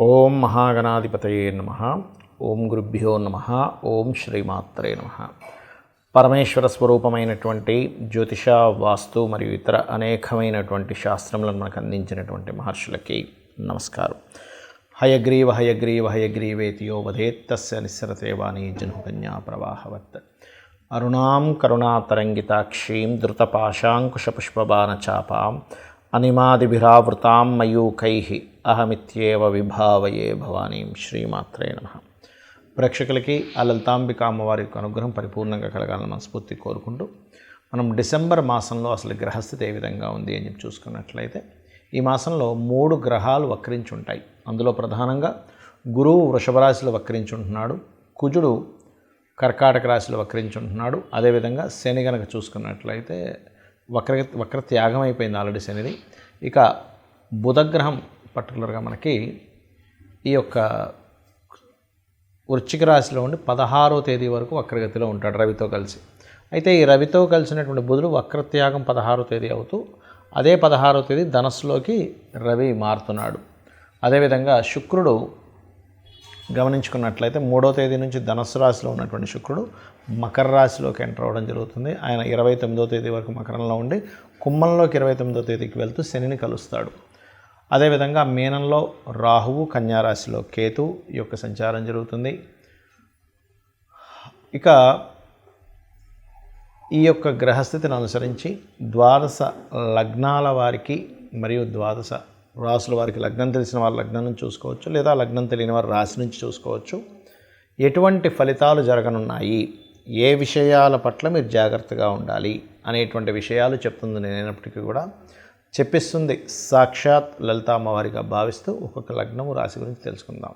ఓం మహాగణాధిపతయే నమః. ఓం గురుభ్యో నమః. ఓం శ్రీమాత్రే నమః. పరమేశ్వర స్వరూపమైనటువంటి జ్యోతిష, వాస్తు మరియు ఇతర అనేకమైనటువంటి శాస్త్రములను మనకు అందించినటువంటి మహర్షులకి నమస్కారం. హయగ్రీవ హయగ్రీవ హయగ్రీవేతియో వదేత్ తస్య నిస్సరతే వాణీ జనుకన్యా ప్రవాహవత్. అరుణాం కరుణాతరంగితాక్షీం ధృతపాశాంకుశపుష్పబాణచాపాం అనిమాదిభిరావృతాం మయూకైః అహమిత్యేవ విభావయే భవానీం. శ్రీమాత్రే నమః. ప్రేక్షకులకి ఆ లలితాంబిక అమ్మవారి యొక్క అనుగ్రహం పరిపూర్ణంగా కలగాలని మనస్ఫూర్తి కోరుకుంటూ మనం డిసెంబర్ మాసంలో అసలు గ్రహస్థితి ఏ విధంగా ఉంది అని చెప్పి చూసుకున్నట్లయితే ఈ మాసంలో 3 గ్రహాలు వక్రించి ఉంటాయి. అందులో ప్రధానంగా గురువు వృషభ రాశిలో వక్రించి ఉంటున్నాడు, కుజుడు కర్కాటక రాశిలో వక్రించి ఉంటున్నాడు. అదేవిధంగా శని కనుక చూసుకున్నట్లయితే వక్ర త్యాగం అయిపోయింది ఆల్రెడీ శనిది. ఇక బుధగ్రహం పర్టికులర్గా మనకి ఈ యొక్క వృశ్చిక రాశిలో ఉండి 16వ తేదీ వరకు వక్రగతిలో ఉంటాడు రవితో కలిసి. అయితే ఈ రవితో కలిసినటువంటి బుధుడు వక్రత్యాగం 16వ తేదీ అవుతూ అదే 16వ తేదీ ధనస్సులోకి రవి మారుతున్నాడు. అదేవిధంగా శుక్రుడు గమనించుకున్నట్లయితే 3వ తేదీ నుంచి ధనస్సు రాశిలో ఉన్నటువంటి శుక్రుడు మకర రాశిలోకి ఎంటర్ అవ్వడం జరుగుతుంది. ఆయన 29వ తేదీ వరకు మకరంలో ఉండి కుంభంలోకి 29వ తేదీకి వెళ్తూ శనిని కలుస్తాడు. అదేవిధంగా మీనంలో రాహువు, కన్యారాశిలో కేతు యొక్క సంచారం జరుగుతుంది. ఇక ఈ యొక్క గ్రహస్థితిని అనుసరించి ద్వాదశ లగ్నాల వారికి మరియు ద్వాదశ రాశుల వారికి లగ్నం తెలిసిన వారు లగ్నం నుంచి చూసుకోవచ్చు, లేదా లగ్నం తెలియని వారు రాశి నుంచి చూసుకోవచ్చు. ఎటువంటి ఫలితాలు జరగనున్నాయి, ఏ విషయాల పట్ల మీరు జాగ్రత్తగా ఉండాలి అనేటువంటి విషయాలు చెప్తుంది. నేనైనప్పటికీ కూడా చెప్పిస్తుంది సాక్షాత్ లలిత అమ్మవారిగా భావిస్తూ ఒక్కొక్క లగ్నము రాశి గురించి తెలుసుకుందాం.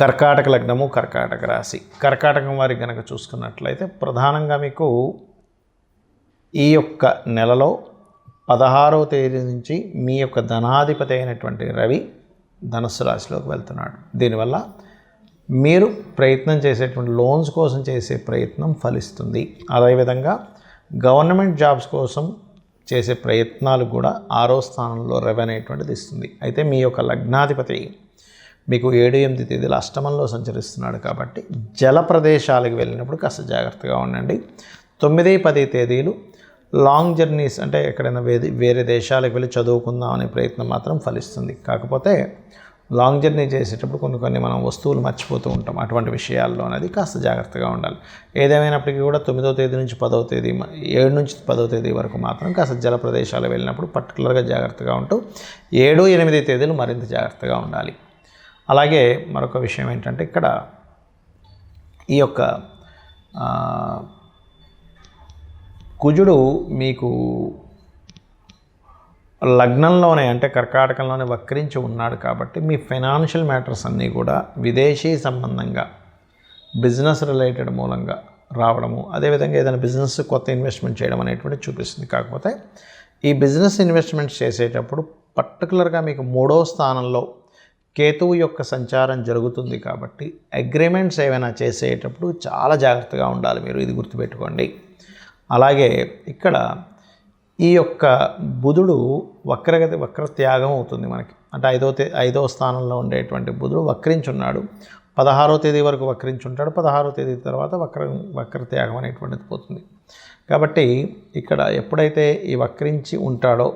కర్కాటక లగ్నము, కర్కాటక రాశి. కర్కాటకం వారికి కనుక చూసుకున్నట్లయితే ప్రధానంగా మీకు ఈ యొక్క నెలలో 16వ తేదీ నుంచి మీ యొక్క ధనాధిపతి అయినటువంటి రవి ధనుస్సు రాశిలోకి వెళ్తున్నాడు. దీనివల్ల మీరు ప్రయత్నం చేసేటువంటి లోన్స్ కోసం చేసే ప్రయత్నం ఫలిస్తుంది. అదేవిధంగా గవర్నమెంట్ జాబ్స్ కోసం చేసే ప్రయత్నాలు కూడా 6వ స్థానంలో రవి అనేటువంటిది ఇస్తుంది. అయితే మీ యొక్క లగ్నాధిపతి మీకు 7, 8 తేదీలు అష్టమంలో సంచరిస్తున్నాడు కాబట్టి జల ప్రదేశాలకు వెళ్ళినప్పుడు కాస్త జాగ్రత్తగా ఉండండి. 9, 10 తేదీలు లాంగ్ జర్నీస్ అంటే ఎక్కడైనా వేరే దేశాలకు వెళ్ళి చదువుకుందాం అనే ప్రయత్నం మాత్రం ఫలిస్తుంది. కాకపోతే లాంగ్ జర్నీ చేసేటప్పుడు కొన్ని మనం వస్తువులు మర్చిపోతూ ఉంటాం. అటువంటి విషయాల్లో అనేది కాస్త జాగ్రత్తగా ఉండాలి. ఏదేమైనప్పటికీ కూడా 9వ తేదీ నుంచి 10వ తేదీ 7 నుంచి 10వ తేదీ వరకు మాత్రం కాస్త జల ప్రదేశాలు వెళ్ళినప్పుడు పర్టికులర్గా జాగ్రత్తగా ఉంటూ 7, 8 తేదీలు మరింత జాగ్రత్తగా ఉండాలి. అలాగే మరొక విషయం ఏంటంటే ఇక్కడ ఈ యొక్క కుజుడు మీకు లగ్నంలోనే అంటే కర్కాటకంలోనే వక్రించి ఉన్నాడు కాబట్టి మీ ఫైనాన్షియల్ మ్యాటర్స్ అన్నీ కూడా విదేశీ సంబంధంగా బిజినెస్ రిలేటెడ్ మూలంగా రావడము, అదేవిధంగా ఏదైనా బిజినెస్ కొత్త ఇన్వెస్ట్మెంట్ చేయడం అనేటువంటి చూపిస్తుంది. కాకపోతే ఈ బిజినెస్ ఇన్వెస్ట్మెంట్ చేసేటప్పుడు పర్టికులర్గా మీకు 3వ స్థానంలో కేతువు యొక్క సంచారం జరుగుతుంది కాబట్టి అగ్రిమెంట్స్ ఏమైనా చేసేటప్పుడు చాలా జాగ్రత్తగా ఉండాలి మీరు, ఇది గుర్తుపెట్టుకోండి. అలాగే ఇక్కడ ఈ యొక్క బుధుడు వక్రత్యాగం అవుతుంది మనకి. అంటే 5వ స్థానంలో ఉండేటువంటి బుధుడు వక్రించున్నాడు. 16వ తేదీ వరకు వక్రించుంటాడు. 16వ తేదీ తర్వాత వక్రత్యాగం అనేటువంటిది పోతుంది. కాబట్టి ఇక్కడ ఎప్పుడైతే ఈ వక్రించి ఉంటాడో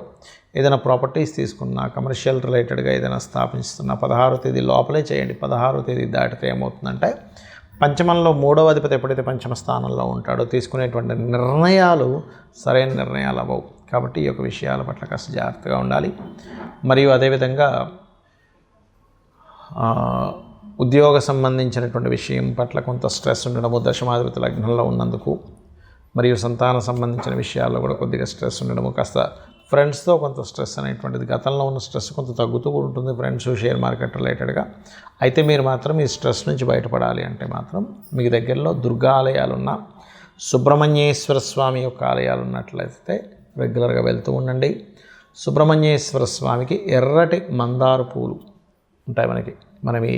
ఏదైనా ప్రాపర్టీస్ తీసుకున్నా, కమర్షియల్ రిలేటెడ్గా ఏదైనా స్థాపించుతున్నా 16వ తేదీ లోపలే చేయండి. 16వ తేదీ దాటితే ఏమవుతుందంటే పంచమంలో 3వ అధిపతి ఎప్పుడైతే పంచమ స్థానంలో ఉంటాడో తీసుకునేటువంటి నిర్ణయాలు సరైన నిర్ణయాలు అవ్వవు. కాబట్టి ఈ యొక్క విషయాల పట్ల కాస్త జాగ్రత్తగా ఉండాలి. మరియు అదేవిధంగా ఉద్యోగ సంబంధించినటువంటి విషయం పట్ల కొంత స్ట్రెస్ ఉండడము, దశమాధిపతి లగ్నంలో ఉన్నందుకు, మరియు సంతాన సంబంధించిన విషయాల్లో కూడా కొద్దిగా స్ట్రెస్ ఉండడము, కాస్త ఫ్రెండ్స్తో కొంత స్ట్రెస్ అనేటువంటిది, గతంలో ఉన్న స్ట్రెస్ కొంత తగ్గుతూ ఉంటుంది ఫ్రెండ్స్, షేర్ మార్కెట్ రిలేటెడ్గా. అయితే మీరు మాత్రం ఈ స్ట్రెస్ నుంచి బయటపడాలి అంటే మాత్రం మీకు దగ్గరలో దుర్గా ఆలయాలున్న, సుబ్రహ్మణ్యేశ్వర స్వామి యొక్క ఆలయాలు ఉన్నట్లయితే రెగ్యులర్గా వెళ్తూ ఉండండి. సుబ్రహ్మణ్యేశ్వర స్వామికి ఎర్రటి మందార పూలు ఉంటాయి మనం ఈ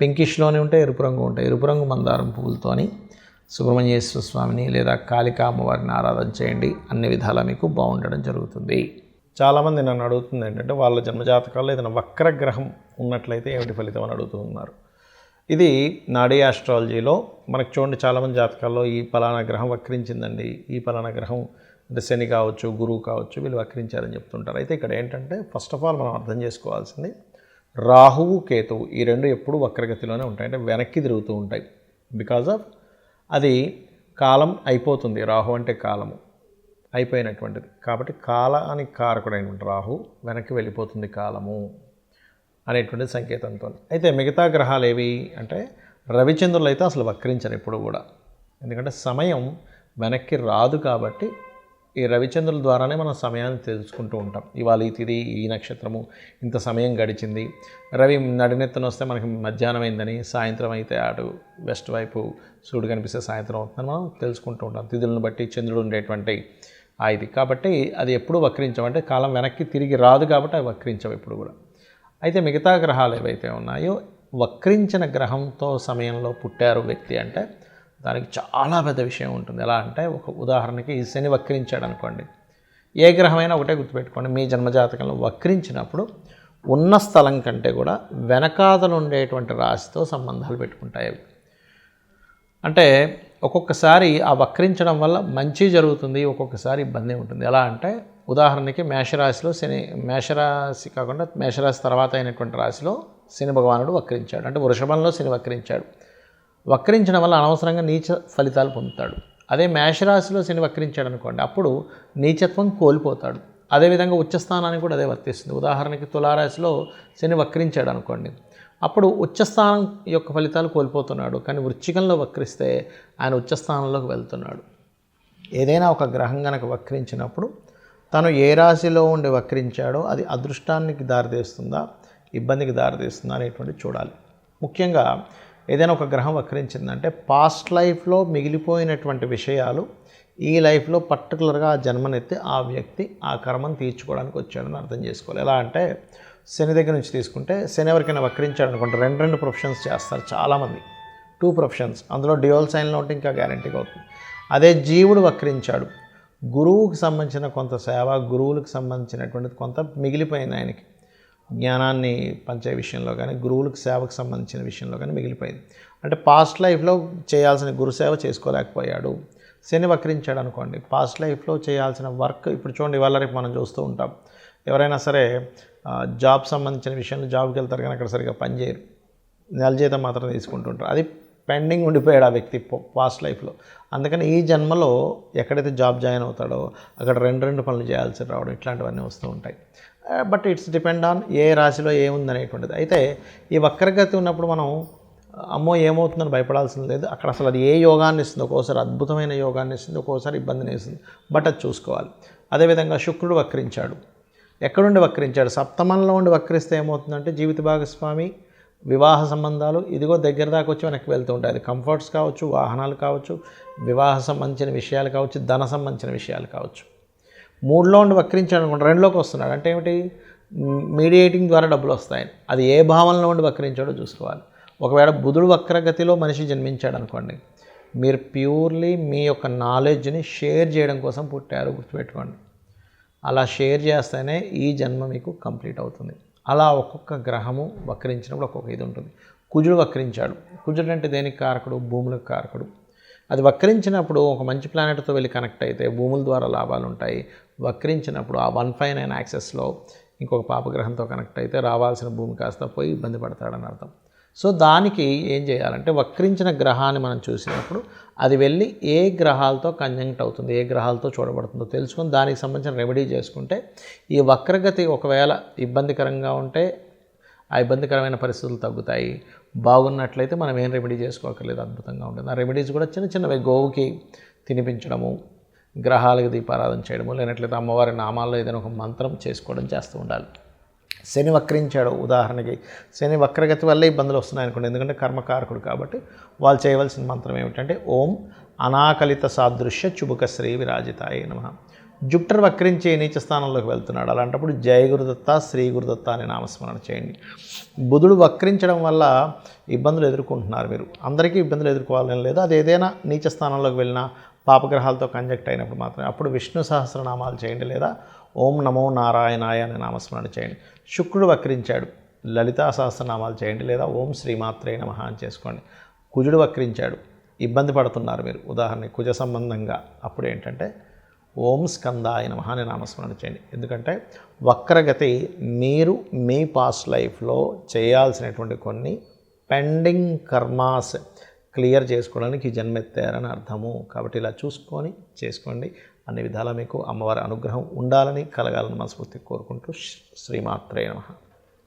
పింకిష్లోనే ఉంటాయి, ఎరుపు రంగు ఉంటాయి. ఎరుపు రంగు మందారం పూలతోని సుబ్రహ్మణ్యేశ్వర స్వామిని లేదా కాళికా అమ్మవారిని ఆరాధన చేయండి. అన్ని విధాలా మీకు బాగుండడం జరుగుతుంది. చాలామంది నన్ను అడుగుతుంది ఏంటంటే వాళ్ళ జన్మజాతకాల్లో ఏదైనా వక్రగ్రహం ఉన్నట్లయితే ఏమిటి ఫలితం అని అడుగుతూ ఉన్నారు. ఇది నాడీ ఆస్ట్రాలజీలో మనకు చూడండి, చాలామంది జాతకాల్లో ఈ పలానా గ్రహం వక్రించిందండి, ఈ పలానా గ్రహం అంటే శని కావచ్చు, గురువు కావచ్చు, వీళ్ళు వక్రించారని చెప్తుంటారు. అయితే ఇక్కడ ఏంటంటే ఫస్ట్ ఆఫ్ ఆల్ మనం అర్థం చేసుకోవాల్సింది, రాహువు కేతువు ఈ రెండు ఎప్పుడు వక్రగతిలోనే ఉంటాయి, అంటే వెనక్కి తిరుగుతూ ఉంటాయి. బికాజ్ ఆఫ్ అది కాలం అయిపోతుంది. రాహు అంటే కాలము అయిపోయినటువంటిది కాబట్టి కాలానికి కారకుడైనటువంటి రాహు వెనక్కి వెళ్ళిపోతుంది కాలము అనేటువంటి సంకేతంతో. అయితే మిగతా గ్రహాలు ఏవి అంటే రవిచంద్రులు అయితే అసలు వక్రించరు ఎప్పుడు కూడా, ఎందుకంటే సమయం వెనక్కి రాదు. కాబట్టి ఈ రవిచంద్రుల ద్వారానే మనం సమయాన్ని తెలుసుకుంటూ ఉంటాం. ఇవాళ ఈ తిది, ఈ నక్షత్రము, ఇంత సమయం గడిచింది. రవి నడినెత్తన వస్తే మనకి మధ్యాహ్నం అయిందని, సాయంత్రం అయితే అటు వెస్ట్ వైపు సూర్యుడు కనిపిస్తే సాయంత్రం అవుతుందని మనం తెలుసుకుంటూ ఉంటాం. తిథులను బట్టి చంద్రుడు ఉండేటువంటి ఇది. కాబట్టి అది ఎప్పుడు వక్రించమంటే కాలం వెనక్కి తిరిగి రాదు కాబట్టి అవి వక్రించవు ఎప్పుడు కూడా. అయితే మిగతా గ్రహాలు ఏవైతే ఉన్నాయో వక్రించిన గ్రహంతో సమయంలో పుట్టారు వ్యక్తి అంటే దానికి చాలా పెద్ద విషయం ఉంటుంది. ఎలా అంటే ఒక ఉదాహరణకి శని వక్రించాడు అనుకోండి, ఏ గ్రహమైనా ఒకటే గుర్తుపెట్టుకోండి, మీ జన్మజాతకంలో వక్రించినప్పుడు ఉన్న స్థలం కంటే కూడా వెనకాతలు ఉండేటువంటి రాశితో సంబంధాలు పెట్టుకుంటాయి అవి. అంటే ఒక్కొక్కసారి ఆ వక్రించడం వల్ల మంచి జరుగుతుంది, ఒక్కొక్కసారి ఇబ్బంది ఉంటుంది. ఎలా అంటే ఉదాహరణకి మేషరాశిలో శని, మేషరాశి కాకుండా మేషరాశి తర్వాత అయినటువంటి రాశిలో శని భగవానుడు వక్రించాడు, అంటే వృషభంలో శని వక్రించాడు. వక్రించడం వల్ల అనవసరంగా నీచ ఫలితాలు పొందుతాడు. అదే మేషరాశిలో శని వక్రించాడు అనుకోండి, అప్పుడు నీచత్వం కోల్పోతాడు. అదేవిధంగా ఉచ్చస్థానానికి కూడా అదే వర్తిస్తుంది. ఉదాహరణకి తులారాశిలో శని వక్రించాడు అనుకోండి, అప్పుడు ఉచ్చస్థానం యొక్క ఫలితాలు కోల్పోతున్నాడు. కానీ వృశ్చికంలో వక్రిస్తే ఆయన ఉచ్చస్థానంలోకి వెళ్తున్నాడు. ఏదైనా ఒక గ్రహం కనుక వక్రించినప్పుడు తను ఏ రాశిలో ఉండి వక్రించాడో అది అదృష్టానికి దారితీస్తుందా, ఇబ్బందికి దారితీస్తుందా అనేటువంటి చూడాలి. ముఖ్యంగా ఏదైనా ఒక గ్రహం వక్రించిందంటే పాస్ట్ లైఫ్లో మిగిలిపోయినటువంటి విషయాలు ఈ లైఫ్లో పర్టికులర్గా ఆ జన్మనెత్తి ఆ వ్యక్తి ఆ కర్మను తీర్చుకోవడానికి వచ్చాడని అర్థం చేసుకోవాలి. ఎలా అంటే శని దగ్గర నుంచి తీసుకుంటే శని ఎవరికైనా వక్రించాడు అనుకుంటే రెండు ప్రొఫెషన్స్ చేస్తారు చాలామంది, 2 ప్రొఫెషన్స్, అందులో డ్యూయల్ సైన్లో ఉంటే ఇంకా గ్యారంటీగా అవుతుంది. అదే జీవుడు వక్రించాడు, గురువుకి సంబంధించిన కొంత సేవ, గురువులకు సంబంధించినటువంటిది కొంత మిగిలిపోయింది ఆయనకి, జ్ఞానాన్ని పంచే విషయంలో కానీ గురువులకు సేవకు సంబంధించిన విషయంలో కానీ మిగిలిపోయింది. అంటే పాస్ట్ లైఫ్లో చేయాల్సిన గురుసేవ చేసుకోలేకపోయాడు. శని వక్రించాడు అనుకోండి, పాస్ట్ లైఫ్లో చేయాల్సిన వర్క్ ఇప్పుడు చూడండి, ఇవాళ రేపు మనం చూస్తూ ఉంటాం. ఎవరైనా సరే జాబ్ సంబంధించిన విషయంలో జాబ్కి వెళ్తారు కానీ అక్కడ సరిగ్గా పనిచేయరు, నెల జీతం మాత్రం తీసుకుంటుంటారు. అది పెండింగ్ ఉండిపోయాడు ఆ వ్యక్తి పాస్ట్ లైఫ్లో. అందుకని ఈ జన్మలో ఎక్కడైతే జాబ్ జాయిన్ అవుతాడో అక్కడ రెండు పనులు చేయాల్సి రావడం ఇట్లాంటివన్నీ వస్తూ ఉంటాయి. But it's depend on a రాశిలో ఏముందనేటువంటిది. అయితే ఈ వక్రగతి ఉన్నప్పుడు మనం అమ్మో ఏమవుతుందని భయపడాల్సింది లేదు. అక్కడ అసలు అది ఏ యోగాన్ని ఇస్తుంది, ఒక్కోసారి అద్భుతమైన యోగాన్ని ఇస్తుంది, ఒక్కోసారి ఇబ్బందిని ఇస్తుంది. బట్ అది చూసుకోవాలి. అదేవిధంగా శుక్రుడు వక్రించాడు, ఎక్కడుండి వక్రించాడు, సప్తమంలో ఉండి వక్రిస్తే ఏమవుతుందంటే జీవిత భాగస్వామి, వివాహ సంబంధాలు ఇదిగో దగ్గర దాకా వచ్చి వెనక్కి వెళ్తూ ఉంటాయి. అది కంఫర్ట్స్ కావచ్చు, వాహనాలు కావచ్చు, వివాహ సంబంధించిన విషయాలు కావచ్చు, ధన సంబంధించిన విషయాలు కావచ్చు. 3లో ఉండి వక్రించాడు అనుకుంటే 2లోకి వస్తున్నాడు అంటే ఏమిటి, మీడియేటింగ్ ద్వారా డబ్బులు వస్తాయి. అది ఏ భావంలో ఉండి వక్రించాడో చూసుకోవాలి. ఒకవేళ బుధుడు వక్రగతిలో మనిషి జన్మించాడు అనుకోండి, మీరు ప్యూర్లీ మీ యొక్క నాలెడ్జ్ని షేర్ చేయడం కోసం పుట్టారు, గుర్తుపెట్టుకోండి. అలా షేర్ చేస్తేనే ఈ జన్మ మీకు కంప్లీట్ అవుతుంది. అలా ఒక్కొక్క గ్రహము వక్రించినప్పుడు ఒక్కొక్క ఇది ఉంటుంది. కుజుడు వక్రించాడు, కుజుడు అంటే దేనికి కారకుడు, భూములకు కారకుడు. అది వక్రించినప్పుడు ఒక మంచి ప్లానెట్తో వెళ్ళి కనెక్ట్ అయితే భూముల ద్వారా లాభాలు ఉంటాయి. వక్రించినప్పుడు ఆ 159 యాక్సెస్లో ఇంకొక పాపగ్రహంతో కనెక్ట్ అయితే రావాల్సిన భూమి కాస్త పోయి ఇబ్బంది పడతాడని అర్థం. సో దానికి ఏం చేయాలంటే వక్రించిన గ్రహాన్ని మనం చూసినప్పుడు అది వెళ్ళి ఏ గ్రహాలతో కంజంక్ట్ అవుతుంది, ఏ గ్రహాలతో చూడబడుతుందో తెలుసుకొని దానికి సంబంధించిన రెమెడీ చేసుకుంటే ఈ వక్రగతి ఒకవేళ ఇబ్బందికరంగా ఉంటే ఆ ఇబ్బందికరమైన పరిస్థితులు తగ్గుతాయి. బాగున్నట్లయితే మనం ఏం రెమెడీ చేసుకోకర్లేదు, అద్భుతంగా ఉంటుంది. ఆ రెమెడీస్ కూడా చిన్న చిన్నవి, గోవుకి తినిపించడము, గ్రహాలకు దీపారాధన చేయడము, లేనట్లయితే అమ్మవారి నామాల్లో ఏదైనా ఒక మంత్రం చేసుకోవడం చేస్తూ ఉండాలి. శని వక్రించాడు ఉదాహరణకి, శని వక్రగతి వల్లే ఇబ్బందులు వస్తున్నాయి అనుకోండి, ఎందుకంటే కర్మకారకుడు కాబట్టి వాళ్ళు చేయవలసిన మంత్రం ఏమిటంటే ఓం అనాకలిత సాదృశ్య చుబుక శ్రీ విరాజితాయ నమః. జూపిటర్ వక్రించి నీచ స్థానంలోకి వెళ్తున్నాడు, అలాంటప్పుడు జయ గురుదత్త, శ్రీ గురుదత్త అనే నామస్మరణ చేయండి. బుధుడు వక్రించడం వల్ల ఇబ్బందులు ఎదుర్కొంటున్నారు మీరు, అందరికీ ఇబ్బందులు ఎదుర్కోవాలని లేదు. అది ఏదైనా నీచ స్థానంలోకి వెళ్ళినా పాపగ్రహాలతో కంజెక్ట్ అయినప్పుడు మాత్రమే అప్పుడు విష్ణు సహస్రనామాలు చేయండి, లేదా ఓం నమో నారాయణాయ అనే నామస్మరణ చేయండి. శుక్రుడు వక్రించాడు, లలితా సహస్రనామాలు చేయండి, లేదా ఓం శ్రీమాత్రే నమః అని చేసుకోండి. కుజుడు వక్రించాడు, ఇబ్బంది పడుతున్నారు మీరు, ఉదాహరణకి కుజ సంబంధంగా, అప్పుడు ఏంటంటే ఓం స్కందాయ నమః అని నామస్మరణ చేయండి. ఎందుకంటే వక్రగతి మీరు మీ పాస్ట్ లైఫ్లో చేయాల్సినటువంటి కొన్ని పెండింగ్ కర్మాస్ క్లియర్ చేసుకోవడానికి జన్మెత్తారని అర్థము. కాబట్టి ఇలా చూసుకొని చేసుకోండి. అన్ని విధాలా మీకు అమ్మవారి అనుగ్రహం ఉండాలని, కలగాలని మనస్ఫూర్తిగా కోరుకుంటూ శ్రీమాత్రే నమః.